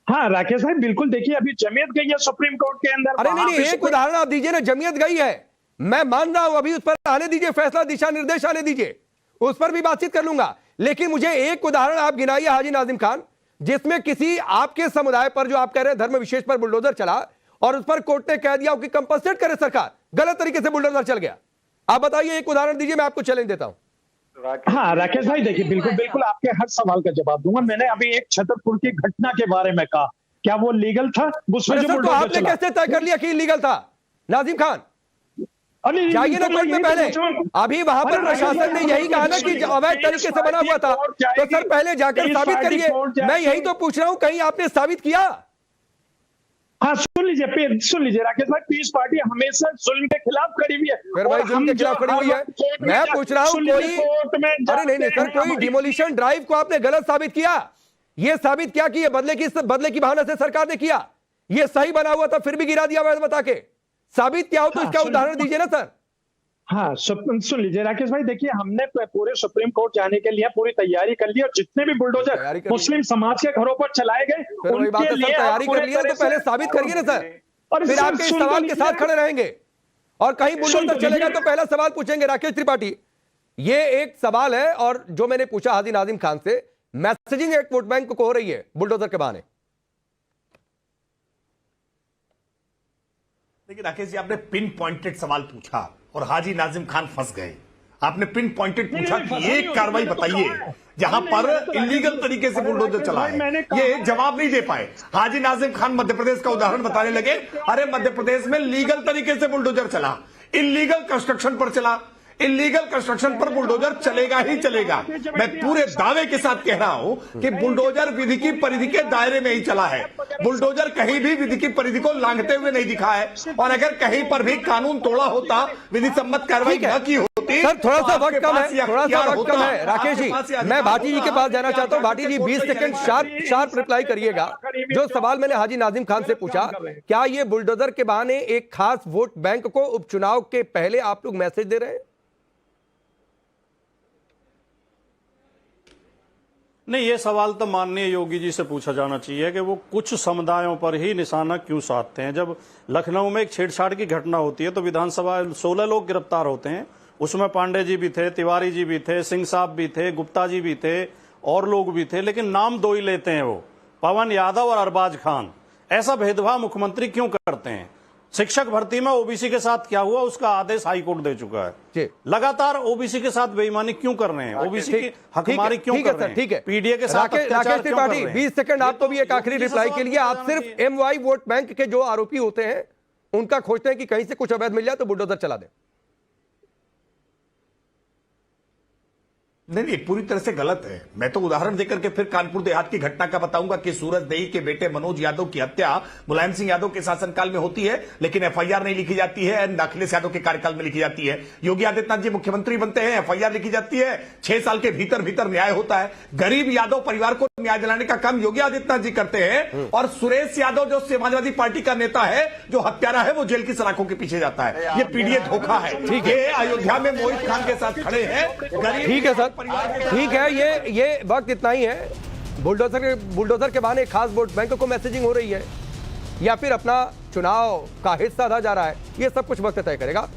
हाँ राकेश भाई बिल्कुल, देखिए अभी जमीयत गई है सुप्रीम कोर्ट के अंदर। अरे नहीं, एक उदाहरण आप दीजिए ना। जमीयत गई है, मैं मान रहा हूं, अभी उस पर आने दीजिए, फैसला दिशा निर्देश आने दीजिए, उस पर भी बातचीत कर लूंगा। लेकिन मुझे एक उदाहरण आप गिनाइए हाजी नाजिम खान, जिसमें किसी आपके समुदाय पर जो आप कह रहे हैं धर्म विशेष पर बुलडोजर चला और उस पर कोर्ट ने कह दिया कि कंपनसेट करे सरकार, गलत तरीके से बुलडोजर चल गया। आप बताइए, एक उदाहरण दीजिए, मैं आपको चैलेंज देता हूं। हाँ राकेश भाई देखिए, बिल्कुल आपके हर सवाल का जवाब दूंगा। मैंने अभी एक छतरपुर की घटना के बारे में कहा, क्या वो लीगल था? उसमें जो तो आपने कैसे तय कर लिया कि लीगल था नाजिम खान? जाइए ना कोर्ट में पहले, अभी वहां पर प्रशासन ने यही कहा ना कि अवैध तरीके से बना हुआ था, तो सर पहले जाकर साबित करिए। मैं यही तो पूछ रहा हूं, कहीं आपने साबित किया? हाँ सुन लीजिए राकेश भाई, पीस पार्टी हमेशा जुल्म के खिलाफ खड़ी हुई है। फिर भाई जुल्म के खिलाफ खड़ी हुई है, मैं पूछ रहा हूं कोई, अरे नहीं सर, कोई डिमोलिशन ड्राइव को आपने गलत साबित किया, ये साबित किया कि ये बदले की भावना से सरकार ने किया, ये सही बना हुआ था फिर भी गिरा दिया अवैध बता के, साबित क्या हो तो इसका उदाहरण दीजिए ना सर। हाँ सुन लीजिए राकेश भाई, देखिए हमने पूरे सुप्रीम कोर्ट जाने के लिए पूरी तैयारी कर ली, और जितने भी बुलडोजर मुस्लिम समाज के घरों पर चलाए गए उनके लिए तैयारी कर लिया, तो पहले साबित करिए ना सर, फिर आपके इस सवाल के साथ खड़े रहेंगे। और कहीं बुलडोजर चलेगा तो पहला सवाल पूछेंगे राकेश त्रिपाठी। ये एक सवाल है, और जो मैंने पूछा हाजी नाजिम खान से, मैसेजिंग एक वोट बैंक को हो रही है बुलडोजर के बहाने। देखिए राकेश जी, आपने पिन पॉइंटेड सवाल पूछा और हाजी नाजिम खान फंस गए। आपने पिन पॉइंटेड पूछा कि एक कार्रवाई बताइए जहां पर इलीगल तरीके से बुलडोजर चला है, ये जवाब नहीं दे पाए। हाजी नाजिम खान मध्य प्रदेश का उदाहरण बताने लगे, अरे मध्य प्रदेश में लीगल तरीके से बुलडोजर चला, इलीगल कंस्ट्रक्शन पर चला, इलीगल कंस्ट्रक्शन पर बुलडोजर चलेगा ही चलेगा। मैं पूरे दावे के साथ कह रहा हूं कि बुलडोजर विधि की परिधि के दायरे में ही चला है। बुलडोजर कहीं भी विधि की परिधि को लांघते हुए नहीं दिखा है, और अगर कहीं पर भी कानून तोड़ा होता, विधि सम्मत कार्रवाई न की होती। सर थोड़ा सा वक्त कम है, थोड़ा सा वक्त कम है। राकेश जी, मैं भाटी जी के पास जाना चाहता हूं। भाटी जी 20 सेकंड शार्प रिप्लाई करिएगा। जो सवाल मैंने हाजी नाजिम खान से पूछा, क्या ये बुलडोजर के बहाने एक खास वोट बैंक को उपचुनाव के पहले आप लोग मैसेज दे रहे हैं? नहीं, ये सवाल तो माननीय योगी जी से पूछा जाना चाहिए कि वो कुछ समुदायों पर ही निशाना क्यों साधते हैं। जब लखनऊ में एक छेड़छाड़ की घटना होती है तो विधानसभा 16 लोग गिरफ्तार होते हैं, उसमें पांडे जी भी थे, तिवारी जी भी थे, सिंह साहब भी थे, गुप्ता जी भी थे और लोग भी थे, लेकिन नाम दो ही लेते हैं, वो पवन यादव और अरबाज खान। ऐसा भेदभाव मुख्यमंत्री क्यों करते हैं? शिक्षक भर्ती में ओबीसी के साथ क्या हुआ उसका आदेश हाईकोर्ट दे चुका है। लगातार ओबीसी के साथ बेईमानी क्यों कर रहे हैं? ओबीसी की हकमारी क्यों कर रहे हैं? ठीक है, पीडीए के साथ राकेश त्रिपाठी 20 सेकंड आपको भी एक आखिरी रिप्लाई के लिए। आप सिर्फ एमवाई वोट बैंक के जो आरोपी होते हैं उनका खोजते हैं कि कहीं से कुछ अवैध मिल जाए तो बुलडोजर चला दे। नहीं, पूरी तरह से गलत है। मैं तो उदाहरण देकर के फिर कानपुर देहात की घटना का बताऊंगा कि सूरज देई के बेटे मनोज यादव की हत्या मुलायम सिंह यादव के शासनकाल में होती है, लेकिन एफआईआर नहीं लिखी जाती है, अखिलेश यादव के कार्यकाल में लिखी जाती है। योगी आदित्यनाथ जी मुख्यमंत्री बनते हैं, एफआईआर लिखी जाती है, 6 साल के भीतर भीतर न्याय होता है। गरीब यादव परिवार को न्याय दिलाने का काम योगी आदित्यनाथ जी करते हैं, और सुरेश यादव जो समाजवादी पार्टी का नेता है, जो हत्यारा है, वो जेल की सलाखों के पीछे जाता है। ये पीडीए धोखा है। ये अयोध्या में मोहित खान के साथ खड़े हैं। ठीक है सर, ठीक है, ये वक्त इतना ही है। बुलडोजर के बहाने खास वोट बैंक को मैसेजिंग हो रही है या फिर अपना चुनाव का हिस्सा था जा रहा है, ये सब कुछ वक्त तय करेगा।